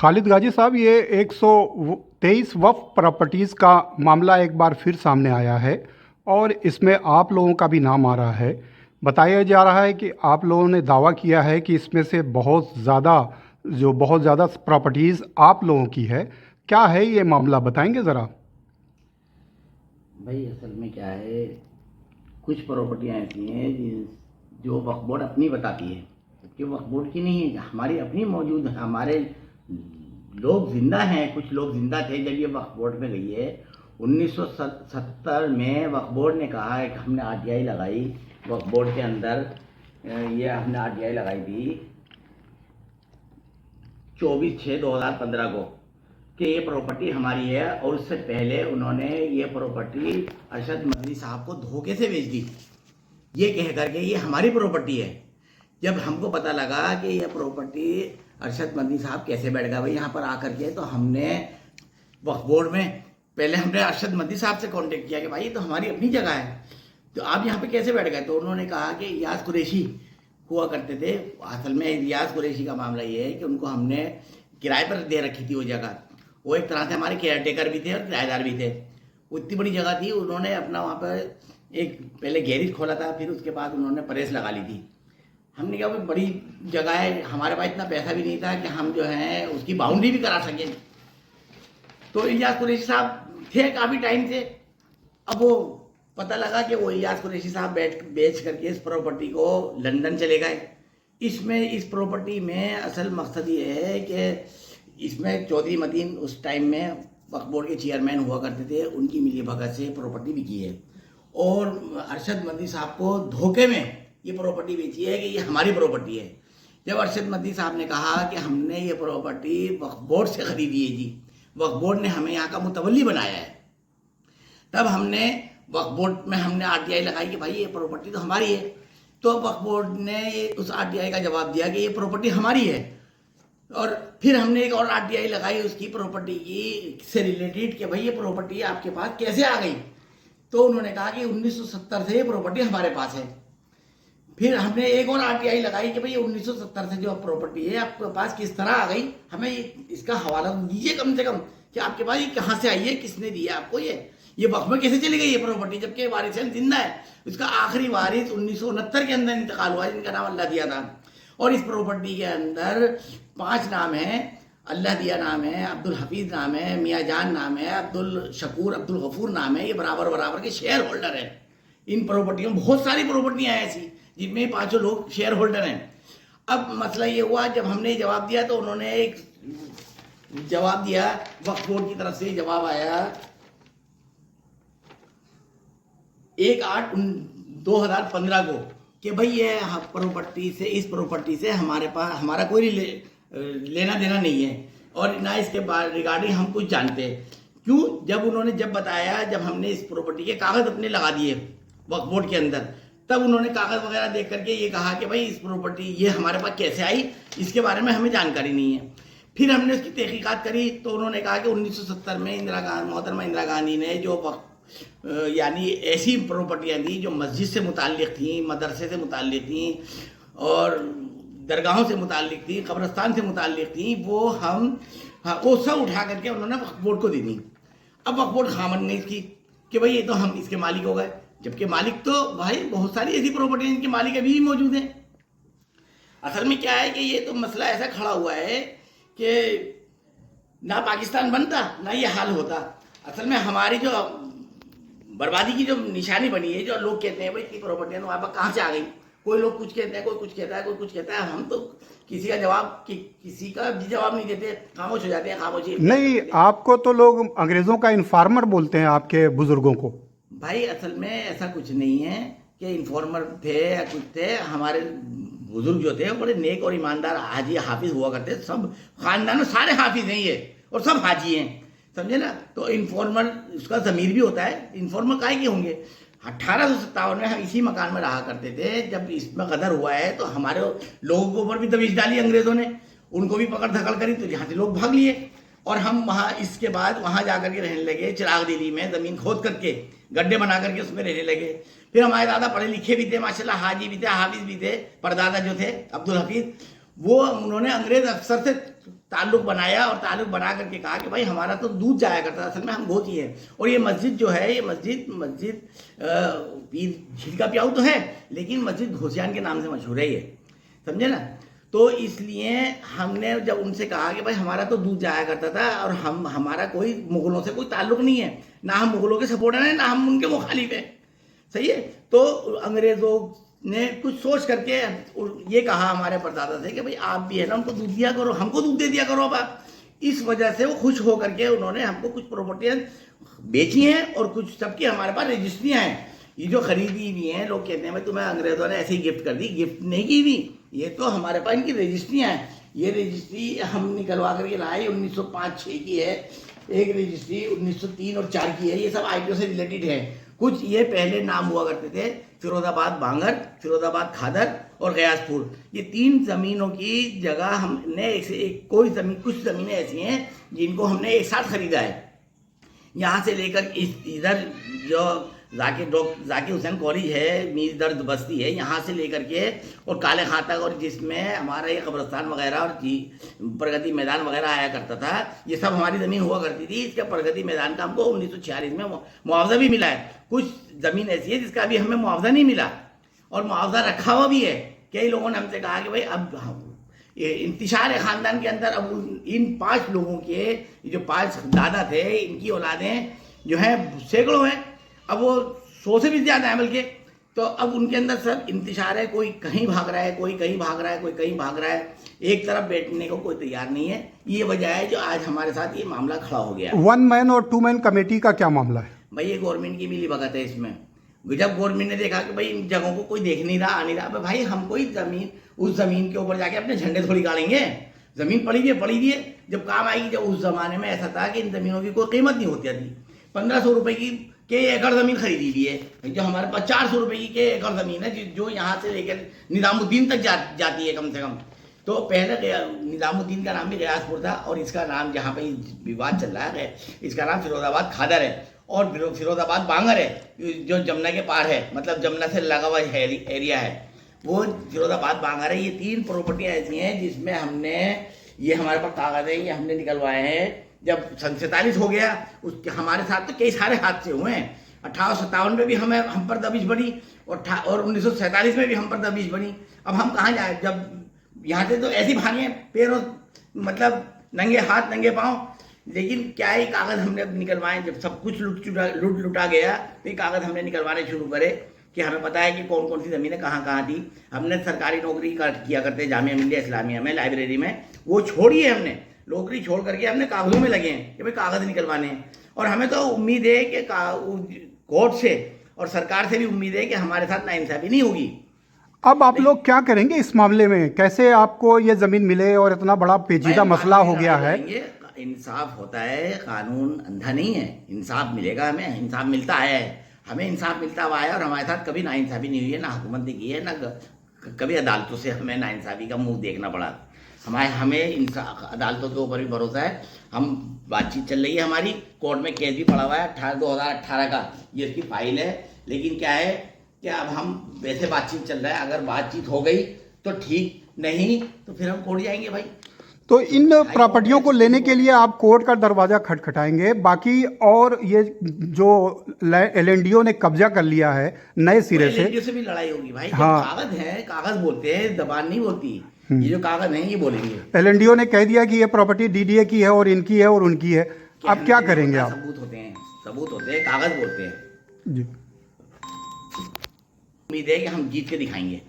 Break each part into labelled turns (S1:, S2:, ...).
S1: खालिद गाजी साहब, ये 123 वक्फ प्रॉपर्टीज़ का मामला एक बार फिर सामने आया है और इसमें आप लोगों का भी नाम आ रहा है। बताया जा रहा है कि आप लोगों ने दावा किया है कि इसमें से बहुत ज़्यादा प्रॉपर्टीज़ आप लोगों की है। क्या है ये मामला, बताएंगे ज़रा?
S2: भाई असल में क्या है, कुछ प्रॉपर्टियाँ ऐसी हैं जो वक्फ बोर्ड अपनी बताती है, जबकि वक्फ बोर्ड की नहीं है, हमारी अपनी मौजूद है। हमारे लोग जिंदा हैं, कुछ लोग जिंदा थे जब ये वक्फ बोर्ड में गई है। 1970 में वक्फ बोर्ड ने कहा है कि हमने आरटीआई लगाई वक्फ बोर्ड के अंदर। ये हमने आरटीआई लगाई थी 24/6/2015 को कि ये प्रॉपर्टी हमारी है, और उससे पहले उन्होंने ये प्रॉपर्टी अरशद मदनी साहब को धोखे से बेच दी, ये कह करके ये हमारी प्रॉपर्टी है। जब हमको पता लगा कि ये प्रॉपर्टी अरशद मदनी साहब कैसे बैठ गए भाई यहाँ पर आकर के, तो हमने वक्फ बोर्ड में पहले हमने अरशद मदनी साहब से कांटेक्ट किया कि भाई ये तो हमारी अपनी जगह है, तो आप यहाँ पे कैसे बैठ गए। तो उन्होंने कहा कि रियाज कुरैशी हुआ करते थे। असल में रियाज कुरैशी का मामला ये है कि उनको हमने किराए पर दे रखी थी वो जगह। वो एक तरह से हमारे केयर टेकर भी थे और किराएदार भी थे। वो इतनी बड़ी जगह थी, उन्होंने अपना वहाँ पर एक पहले गैरेज खोला था, फिर उसके बाद उन्होंने प्रेस लगा ली थी। हमने कहा भाई बड़ी जगह है, हमारे पास इतना पैसा भी नहीं था कि हम जो है उसकी बाउंड्री भी करा सकें। तो इलियास कुरैशी साहब थे काफ़ी टाइम से। अब वो पता लगा कि वो इलियास कुरैशी साहब बेच करके इस प्रॉपर्टी को लंदन चले गए। इस प्रॉपर्टी में असल मकसद ये है कि इसमें चौधरी मतीन उस टाइम में वक्फ बोर्ड के चेयरमैन हुआ करते थे, उनकी मिली भगत से प्रॉपर्टी बिकी है, और अरशद मदनी साहब को धोखे में ये प्रॉपर्टी बेची है कि ये हमारी प्रॉपर्टी है। जब अरशद मदनी साहब ने कहा कि हमने ये प्रॉपर्टी वक्फ बोर्ड से खरीदी है जी, वक्फ बोर्ड ने हमें यहाँ का मुतवल्ली बनाया है, तब हमने वक्फ बोर्ड में हमने आरटीआई लगाई कि भाई ये प्रॉपर्टी तो हमारी है। तो वक्फ बोर्ड ने उस आरटीआई का जवाब दिया कि ये प्रॉपर्टी हमारी है, और फिर हमने एक और आरटीआई लगाई उसकी प्रॉपर्टी की से रिलेटेड कि भाई ये प्रॉपर्टी आपके पास कैसे आ गई। तो उन्होंने कहा कि 1970 से ये प्रॉपर्टी हमारे पास है। फिर हमने एक और आरटीआई लगाई कि भाई 1970 से जो प्रॉपर्टी है आपके पास किस तरह आ गई, हमें इसका हवाला दीजिए कम से कम कि आपके पास ये कहाँ से आई है, किसने दिया आपको, ये वक्फ में कैसे चली गई ये प्रॉपर्टी, जबकि वारिस जिंदा है। उसका आखिरी वारिस 1969 के अंदर इंतकाल हुआ, जिनका नाम अल्लाह दिया था। और इस प्रॉपर्टी के अंदर 5 नाम है। अल्लाह दिया नाम है, अब्दुल हफीज नाम है, मियाँ जान नाम है, अब्दुल शकूर, अब्दुल गफूर नाम है। ये बराबर बराबर के शेयर होल्डर है इन प्रॉपर्टियों में। बहुत सारी प्रॉपर्टियां हैं ऐसी जिनमें 5 लोग शेयर होल्डर हैं। अब मसला ये हुआ, जब हमने जवाब दिया तो उन्होंने एक जवाब दिया, वक्फ बोर्ड की तरफ से जवाब आया 1/8/2015 को कि भाई ये प्रॉपर्टी से, इस प्रॉपर्टी से हमारा कोई लेना देना नहीं है, और ना इसके रिगार्डिंग हम कुछ जानते हैं। क्यों? जब बताया, जब हमने इस प्रॉपर्टी के कागज अपने लगा दिए वक्फ बोर्ड के अंदर, तब उन्होंने कागज वगैरह देख करके ये कहा कि भाई इस प्रॉपर्टी ये हमारे पास कैसे आई, इसके बारे में हमें जानकारी नहीं है। फिर हमने उसकी तहकीकात करी तो उन्होंने कहा कि 1970 में मोहतरमा इंदिरा गांधी ने जो यानी ऐसी प्रॉपर्टियाँ दी जो मस्जिद से मुताल्लिक़ थी, मदरसे से मुताल्लिक़ थी, और दरगाहों से मुताल्लिक़ थी, कब्रस्तान से मुताल्लिक़ थी, वो सब उठा करके उन्होंने वक्फ बोर्ड को दे दी। अब वक्फ बोर्ड खामन नहीं इसकी कि भाई ये तो हम इसके मालिक हो गए, जबकि मालिक तो भाई बहुत सारी ऐसी प्रॉपर्टी जिनके मालिक अभी भी मौजूद हैं। असल में क्या है कि ये तो मसला ऐसा खड़ा हुआ है कि ना पाकिस्तान बनता ना ये हाल होता। असल में हमारी जो बर्बादी की जो निशानी बनी है, जो लोग कहते हैं भाई इतनी प्रॉपर्टियाँ तो वहाँ पर कहाँ से आ गई, कोई लोग कुछ कहते हैं, कोई कुछ कहता है, कोई कुछ कहता है, हम तो किसी का भी जवाब नहीं देते, खामोश हो जाते हैं। खामोशी
S1: नहीं, आपको तो लोग अंग्रेज़ों का इन्फॉर्मर बोलते हैं, आपके बुजुर्गों को। भाई
S2: असल में ऐसा कुछ नहीं है कि इन्फॉर्मर थे या कुछ थे। हमारे बुजुर्ग जो थे बड़े नेक और ईमानदार हाजी हाफिज हुआ करते, सब खानदान में सारे हाफिज हैं ये, और सब हाजी हैं, समझे ना। तो इन्फॉर्मर, उसका ज़मीर भी होता है, इन्फॉर्मर काहे के होंगे। 1857 में हम इसी मकान में रहा करते थे। जब इसमें गदर हुआ है तो हमारे लोगों के ऊपर भी तवीज डाली अंग्रेज़ों ने, उनको भी पकड़ धकड़ करी, तो यहाँ से लोग भाग लिए, और हम वहाँ इसके बाद वहाँ जा करके रहने लगे। चिराग दिल्ली में ज़मीन खोद करके गड्ढे बना करके उसमें रहने लगे। फिर हमारे दादा पढ़े लिखे भी थे माशाल्लाह, हाजी भी थे, हाफिज भी थे। परदादा जो थे अब्दुल हफीज, वो उन्होंने अंग्रेज़ अफसर से ताल्लुक बनाया और ताल्लुक बना करके कहा कि भाई हमारा तो दूध जाया करता था, असल में हम गोती हैं। और ये मस्जिद जो है, ये मस्जिद पीर झील का प्याऊ तो है, लेकिन मस्जिद घोसियान के नाम से मशहूर है ये, समझे ना। तो इसलिए हमने जब उनसे कहा कि भाई हमारा तो दूध जाया करता था और हमारा कोई मुगलों से कोई ताल्लुक नहीं है, ना हम मुगलों के सपोर्टर हैं ना हम उनके मुखालिफ हैं, सही है। तो अंग्रेज़ों ने कुछ सोच करके ये कहा हमारे परदादा से कि भाई आप भी है ना उनको दूध दिया करो, हमको दूध दे दिया करो। अब आप इस वजह से वो खुश हो करके उन्होंने हमको कुछ प्रॉपर्टियाँ बेची हैं और कुछ सबकी हमारे पास रजिस्ट्रियाँ हैं। ये जो खरीदी हुई हैं, लोग कहते हैं भाई तुम्हें अंग्रेज़ों ने ऐसे ही गिफ्ट कर दी, गिफ्ट नहीं की हुई, ये तो हमारे पास इनकी रजिस्ट्रियाँ हैं। ये रजिस्ट्री हम निकलवा करके लाए, 1905-6 की है, एक रजिस्ट्री 1903 और 4 की है। ये सब IPO से रिलेटेड है। कुछ ये पहले नाम हुआ करते थे, फिरोजाबाद बांगर, फिरोजाबाद खादर और गयासपुर। ये 3 ज़मीनों की जगह हमने कुछ ज़मीनें ऐसी हैं जिनको हमने एक साथ खरीदा है। यहाँ से लेकर इधर जो जाकिर हुसैन कॉलेज है, मीर दर्द बस्ती है, यहाँ से लेकर के और काले खां तक, और जिसमें हमारा ये कब्रस्तान वगैरह और प्रगति मैदान वगैरह आया करता था, ये सब हमारी ज़मीन हुआ करती थी। इसके प्रगति मैदान का हमको 1946 में मुआवजा भी मिला है। कुछ ज़मीन ऐसी है जिसका अभी हमें मुआवजा नहीं मिला और मुआवजा रखा हुआ भी है। कई लोगों ने हमसे कहा कि भाई अब इंतशार ख़ानदान के अंदर अब इन 5 लोगों के जो 5 दादा थे, इनकी औलादें जो हैं सैकड़ों हैं, अब वो 100 से भी ज़्यादा है बल्कि। तो अब उनके अंदर सब इंतशार है, कोई कहीं भाग रहा है, कोई कहीं भाग रहा है, कोई कहीं भाग रहा है, एक तरफ बैठने को कोई तैयार नहीं है। ये वजह है जो आज हमारे साथ ये मामला खड़ा हो गया।
S1: 1 मैन और 2 मैन कमेटी का क्या मामला है?
S2: भाई ये गवर्नमेंट की मिली भगत है इसमें। जब गवर्नमेंट ने देखा कि भाई इन जगहों को कोई देख नहीं रहा, आ नहीं रहा, भाई हम कोई ज़मीन उस ज़मीन के ऊपर जाके अपने झंडे थोड़ी गाड़ेंगे। ज़मीन पड़ी हुई है, जब काम आएगी। जब उस ज़माने में ऐसा था कि इन ज़मीनों की कोई कीमत नहीं होती थी। 1500 रुपये की के एकड़ ज़मीन खरीदी हुई है, जो हमारे पास 400 रुपये की के एकड़ ज़मीन है, जो यहाँ से लेकर निज़ामुद्दीन तक जाती है कम से कम। तो पहले निज़ामुद्दीन का नाम भी गयासपुर था और इसका नाम, जहाँ पे विवाद चल रहा है, इसका नाम फिरोजाबाद खादर है और फिरोजाबाद बांगर है, जो जमुना के पार है, मतलब जमुना से लगा हुआ एरिया है, वो फिरोजाबाद बांगर है। ये 3 प्रॉपर्टियाँ ऐसी हैं जिसमें हमने, ये हमारे पास कागज़ है, ये हमने निकलवाए हैं। जब सन 47 हो गया, उसके हमारे साथ तो कई सारे हादसे हुए हैं। 1857 में भी हम पर दबिश बनी और 1947 में भी हम पर दबिश बनी। अब हम कहाँ जाए? जब यहाँ से तो ऐसी भागे पैरों, मतलब नंगे हाथ नंगे पाँव। लेकिन क्या है, कागज़ हमने निकलवाए। जब सब कुछ लुटा गया तो ये कागज़ हमने निकलवाने शुरू करे कि हमें पता है कि कौन कौन सी ज़मीनें कहाँ थी। हमने सरकारी नौकरी किया करते जामिया मिल्लिया इस्लामिया में, लाइब्रेरी में, वो छोड़ी है हमने। नौकरी छोड़ करके हमने कागज़ों में लगे हैं कि भाई कागज़ निकलवाने हैं। और हमें तो उम्मीद है कि कोर्ट से और सरकार से भी उम्मीद है कि हमारे साथ नाइंसाफ़ी नहीं होगी।
S1: अब आप लोग क्या करेंगे इस मामले में? कैसे आपको ये ज़मीन मिले और इतना बड़ा पेचीदा मसला हो गया है?
S2: इंसाफ होता है, कानून अंधा नहीं है, इंसाफ मिलेगा हमें, इंसाफ मिलता है, हमें इंसाफ मिलता हुआ है और हमारे साथ कभी नाइंसाफ़ी नहीं हुई है, ना हुकूमत ने की है, ना कभी अदालतों से हमें नाइंसाफ़ी का मुंह देखना पड़ा। हमें अदालतों के ऊपर भी भरोसा है। हम बातचीत चल रही है हमारी, कोर्ट में केस भी पड़ा हुआ है 2018 का, ये इसकी फाइल है। लेकिन क्या है कि अब हम वैसे बातचीत चल रहा है, अगर बातचीत हो गई तो ठीक, नहीं तो फिर हम कोर्ट जाएंगे भाई।
S1: तो इन प्रॉपर्टियों को लेने के लिए आप कोर्ट का दरवाज़ा खटखटाएंगे, बाकी और ये जो LNDO ने कब्जा कर लिया है नए सिरे से,
S2: LNDO से भी लड़ाई होगी भाई।
S1: हाँ,
S2: कागज़ है, कागज़ बोलते हैं, जबान नहीं बोलती। ये जो कागज़ है ये बोलेंगे।
S1: LNDO ने कह दिया कि ये प्रॉपर्टी DDA की है और इनकी है और उनकी है। अब क्या करेंगे आप?
S2: सबूत होते हैं, कागज़ बोलते हैं
S1: जी।
S2: उम्मीद है कि हम जीत के दिखाएंगे।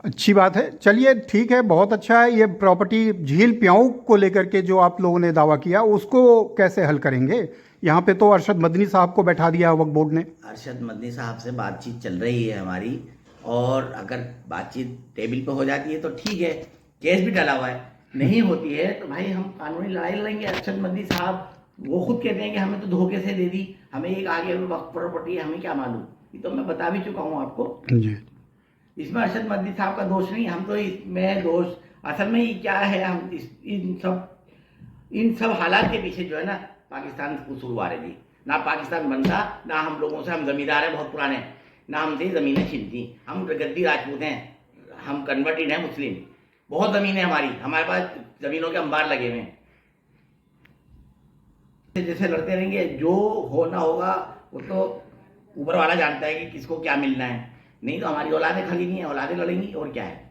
S1: अच्छी बात है, चलिए ठीक है, बहुत अच्छा है। ये प्रॉपर्टी झील प्याऊ को लेकर के जो आप लोगों ने दावा किया, उसको कैसे हल करेंगे? यहाँ पे तो अरशद मदनी साहब को बैठा दिया वक्फ बोर्ड ने।
S2: अरशद मदनी साहब से बातचीत चल रही है हमारी, और अगर बातचीत टेबल पे हो जाती है तो ठीक है, केस भी डाला हुआ है। नहीं होती है तो भाई हम कानूनी लड़ाई लड़ेंगे। अरशद मदनी साहब वो खुद कहते हैं कि हमें तो धोखे से दे दी, हमें एक आगे वक्फ प्रॉपर्टी है, हमें क्या मालूम। ये तो मैं बता भी चुका हूँ आपको
S1: जी।
S2: इसमें अरशद मदनी साहब का दोष नहीं, हम तो इसमें दोष, असल में ये क्या है, हम इन सब हालात के पीछे जो है ना, पाकिस्तान कसूरवार है जी। ना पाकिस्तान बनता, ना हम लोगों से, हम जमींदार हैं बहुत पुराने, ना हमसे ज़मीनें छीनती। हम गद्दी राजपूत हैं, हम कन्वर्टेड हैं मुस्लिम, बहुत ज़मीन है हमारे पास ज़मीनों के अंबार लगे हुए हैं। जैसे लड़ते रहेंगे, जो होना होगा वो तो ऊपर वाला जानता है कि किसको क्या मिलना है। नहीं तो हमारी औलादें खाली नहीं है, औलादें लड़ेंगी और क्या है।